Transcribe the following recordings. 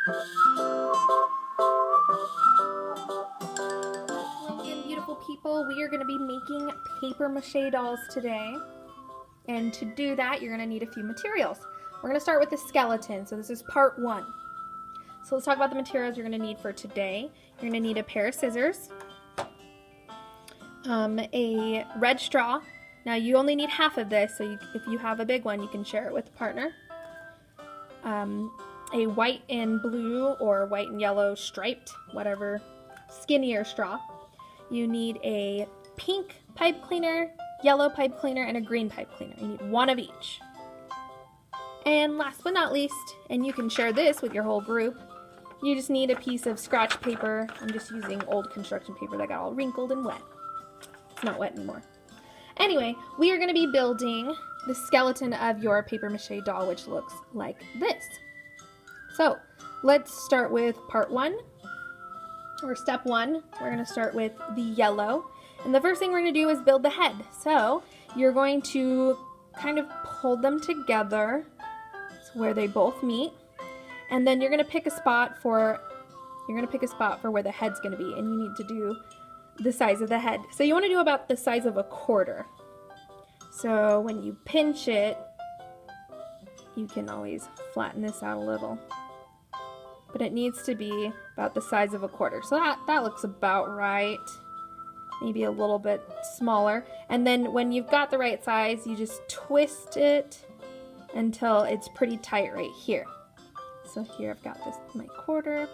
And beautiful people, we are going to be making paper mache dolls today. And to do that, you're going to need a few materials. We're going to start with the skeleton. So this is part 1. So let's talk about the materials you're going to need for today. You're going to need a pair of scissors, a red straw. Now you only need half of this, so if you have a big one, you can share it with a partner. A white and blue or white and yellow striped, whatever, skinnier straw. You need a pink pipe cleaner, yellow pipe cleaner, and a green pipe cleaner. You need one of each. And last but not least, and you can share this with your whole group, you just need a piece of scratch paper. I'm just using old construction paper that got all wrinkled and wet. It's not wet anymore. Anyway, we are going to be building the skeleton of your paper mache doll, which looks like this. So let's start with part 1, or step 1. We're going to start with the yellow. And the first thing we're going to do is build the head. So you're going to kind of pull them together where they both meet. And then you're going to pick a spot for where the head's going to be, and you need to do the size of the head. So you want to do about the size of a quarter. So when you pinch it, you can always flatten this out a little. But it needs to be about the size of a quarter. So that looks about right. Maybe a little bit smaller. And then when you've got the right size, you just twist it until it's pretty tight right here. So here I've got my quarter.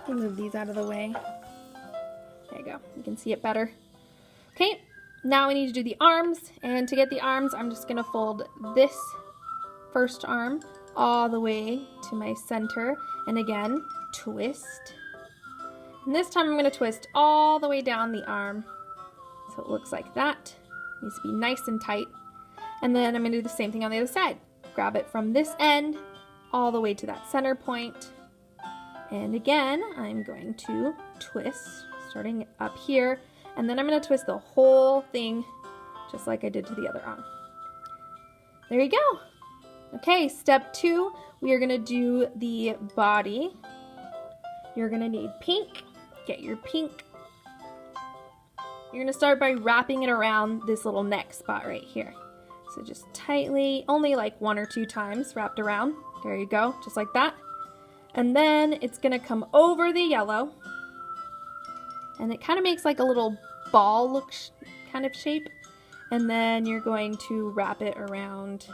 Let me move these out of the way. There you go. You can see it better. Okay, now we need to do the arms. And to get the arms, I'm just going to fold this first arm all the way to my center. And again, twist. And this time I'm going to twist all the way down the arm. So it looks like that. It needs to be nice and tight. And then I'm going to do the same thing on the other side. Grab it from this end all the way to that center point. And again, I'm going to twist, starting up here. And then I'm going to twist the whole thing just like I did to the other arm. There you go. Okay, step 2, we are going to do the body. You're going to need pink. Get your pink. You're going to start by wrapping it around this little neck spot right here. So just tightly, only like 1 or 2 times wrapped around. There you go, just like that. And then it's going to come over the yellow. And it kind of makes like a little ball look kind of shape. And then you're going to wrap it around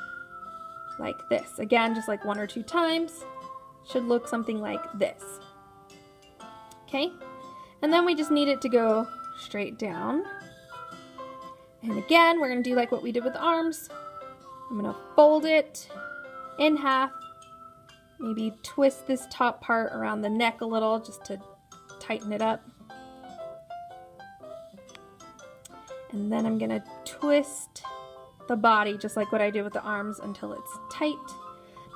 like this. Again, just like 1 or 2 times. Should look something like this. Okay? And then we just need it to go straight down. And again, we're going to do like what we did with the arms. I'm going to fold it in half. Maybe twist this top part around the neck a little just to tighten it up. And then I'm going to twist the body just like what I did with the arms until it's tight.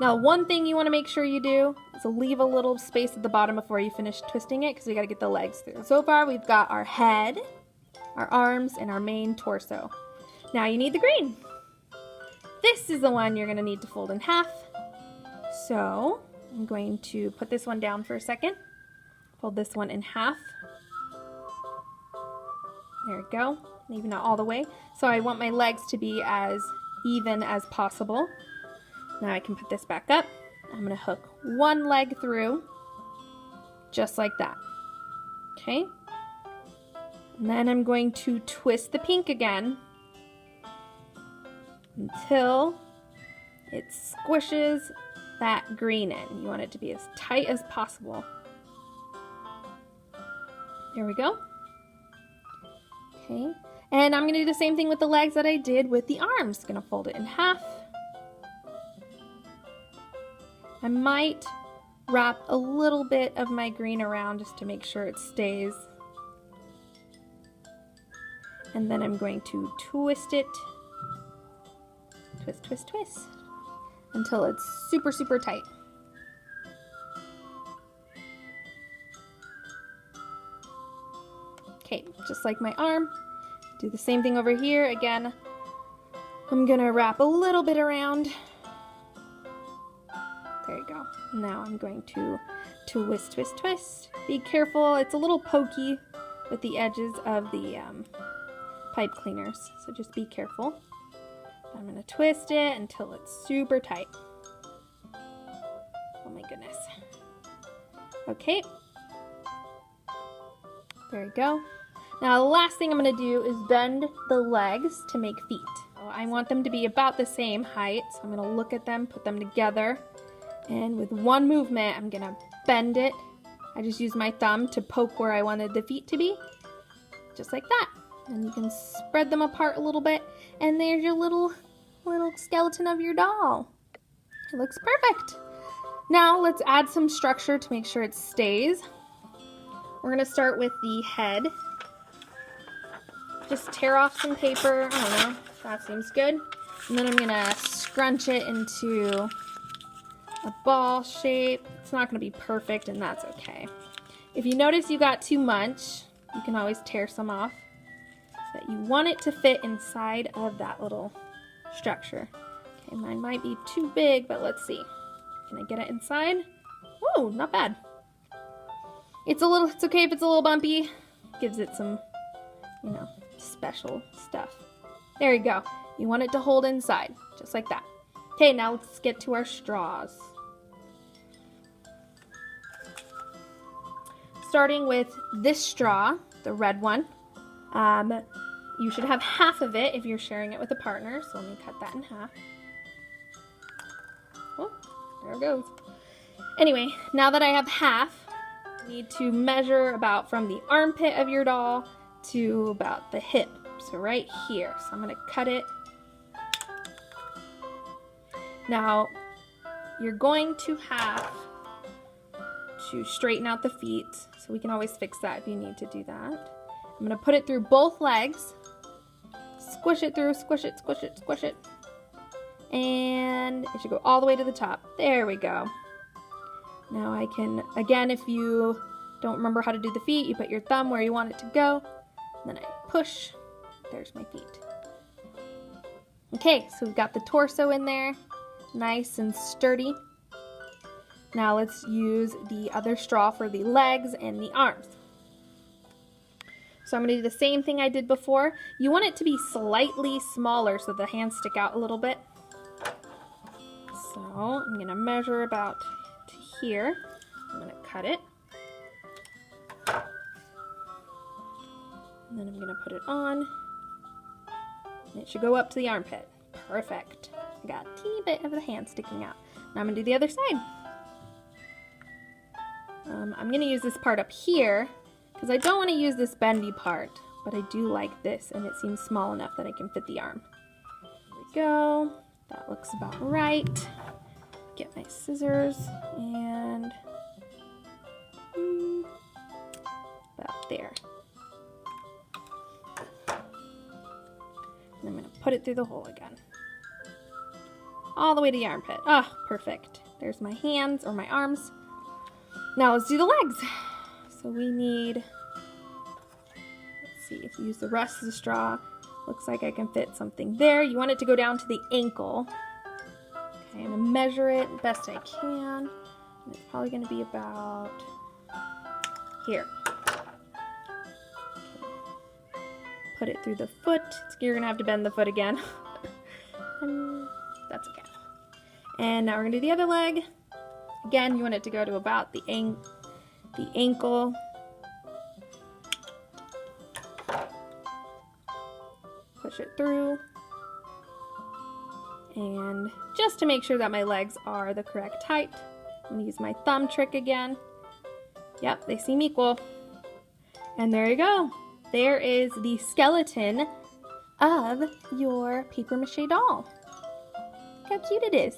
Now, one thing you want to make sure you do is leave a little space at the bottom before you finish twisting it, because we got to get the legs through. So far, we've got our head, our arms, and our main torso. Now you need the green. This is the one you're going to need to fold in half. So I'm going to put this one down for a second. Fold this one in half. There we go. Maybe not all the way. So I want my legs to be as even as possible. Now I can put this back up. I'm going to hook one leg through, just like that. Okay? And then I'm going to twist the pink again until it squishes that green in. You want it to be as tight as possible. There we go. Okay, and I'm going to do the same thing with the legs that I did with the arms. Going to fold it in half. I might wrap a little bit of my green around just to make sure it stays. And then I'm going to twist it. Twist, twist, twist. Until it's super, super tight. Okay, just like my arm. Do the same thing over here. Again, I'm gonna wrap a little bit around. There you go. Now I'm going to twist, twist, twist. Be careful, it's a little pokey with the edges of the pipe cleaners, so just be careful. I'm going to twist it until it's super tight. Oh my goodness. Okay. There we go. Now the last thing I'm going to do is bend the legs to make feet. I want them to be about the same height, so I'm going to look at them, put them together, and with one movement I'm going to bend it. I just use my thumb to poke where I wanted the feet to be, just like that. And you can spread them apart a little bit, and there's your little skeleton of your doll. It looks perfect. Now let's add some structure to make sure it stays. We're going to start with the head. Just tear off some paper. I don't know. That seems good. And then I'm going to scrunch it into a ball shape. It's not going to be perfect, and that's okay. If you notice you got too much, you can always tear some off. But you want it to fit inside of that little structure. Okay, mine might be too big, but let's see. Can I get it inside? Whoa, not bad. It's okay if it's a little bumpy. Gives it some, special stuff. There you go. You want it to hold inside, just like that. Okay, now let's get to our straws. Starting with this straw, the red one. You should have half of it if you're sharing it with a partner, so let me cut that in half. Oh, there it goes. Anyway, now that I have half, I need to measure about from the armpit of your doll to about the hip, so right here. So I'm going to cut it. Now, you're going to have to straighten out the feet, so we can always fix that if you need to do that. I'm going to put it through both legs, squish it through, squish it, squish it, squish it, and it should go all the way to the top. There we go. Now I can, again, if you don't remember how to do the feet, you put your thumb where you want it to go, and then I push. There's my feet. Okay, so we've got the torso in there, nice and sturdy. Now let's use the other straw for the legs and the arms. So I'm going to do the same thing I did before. You want it to be slightly smaller so the hands stick out a little bit. So I'm going to measure about to here. I'm going to cut it. And then I'm going to put it on. And it should go up to the armpit. Perfect. I got a teeny bit of the hand sticking out. Now I'm going to do the other side. I'm going to use this part up here because I don't want to use this bendy part, but I do like this, and it seems small enough that I can fit the arm. There we go. That looks about right. Get my scissors and about there. And I'm going to put it through the hole again. All the way to the armpit. Ah, perfect. There's my hands or my arms. Now let's do the legs. So we need, let's see, if you use the rest of the straw, looks like I can fit something there. You want it to go down to the ankle. Okay, I'm going to measure it best I can. And it's probably going to be about here. Okay. Put it through the foot. You're going to have to bend the foot again. And that's okay. And now we're going to do the other leg. Again, you want it to go to about the ankle. Push it through. And just to make sure that my legs are the correct height, I'm going to use my thumb trick again. Yep, they seem equal. And there you go. There is the skeleton of your papier-mâché doll. Look how cute it is.